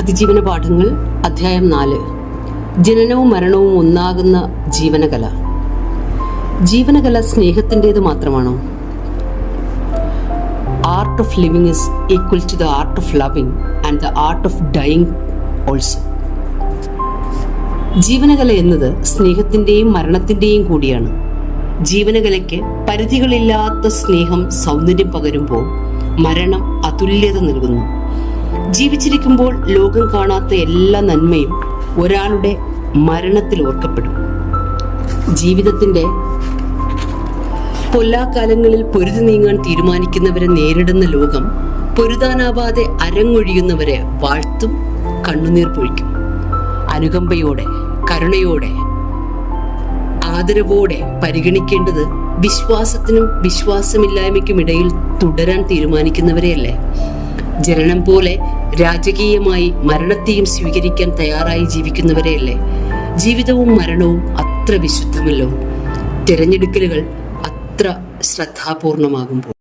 അതിജീവന പാഠങ്ങൾ അധ്യായം 4. ജനനവും മരണവും ഒന്നാകുന്ന ജീവനകല. ജീവനകല സ്നേഹത്തിൻ്റേത് മാത്രമാണോ? Art of living is equal to the art of loving and the art of dying also. ജീവനകല എന്നത് സ്നേഹത്തിൻ്റെയും മരണത്തിൻ്റെയും കൂടിയാണ്. ജീവനകലയ്ക്ക് പരിധികളില്ലാത്ത സ്നേഹം സൗന്ദര്യം പകരുമ്പോൾ മരണം അതുല്യത നൽകുന്നു. ജീവിച്ചിരിക്കുമ്പോൾ ലോകം കാണാത്ത എല്ലാ നന്മയും ഒരാളുടെ മരണത്തിൽ ഓർക്കപ്പെടും. ജീവിതത്തിന്റെ പൊല്ലാക്കാലങ്ങളിൽ പൊരുതി നീങ്ങാൻ തീരുമാനിക്കുന്നവരെ നേരിടുന്ന ലോകം പൊരുതാനാവാതെ അരങ്ങൊഴിയുന്നവരെ വാഴ്ത്തും, കണ്ണുനീർ പൊഴിക്കും. അനുകമ്പയോടെ, കരുണയോടെ, ആദരവോടെ പരിഗണിക്കേണ്ടത് വിശ്വാസത്തിനും വിശ്വാസമില്ലായ്മയ്ക്കും ഇടയിൽ തുടരാൻ തീരുമാനിക്കുന്നവരെയല്ലേ? ജനനം പോലെ രാജകീയമായി മരണത്തെയും സ്വീകരിക്കാൻ തയ്യാറായി ജീവിക്കുന്നവരെയല്ലേ? ജീവിതവും മരണവും അത്ര വിശുദ്ധമല്ലോ. തിരഞ്ഞെടുക്കലുകൾ അത്ര ശ്രദ്ധാപൂർണമാകുമ്പോൾ.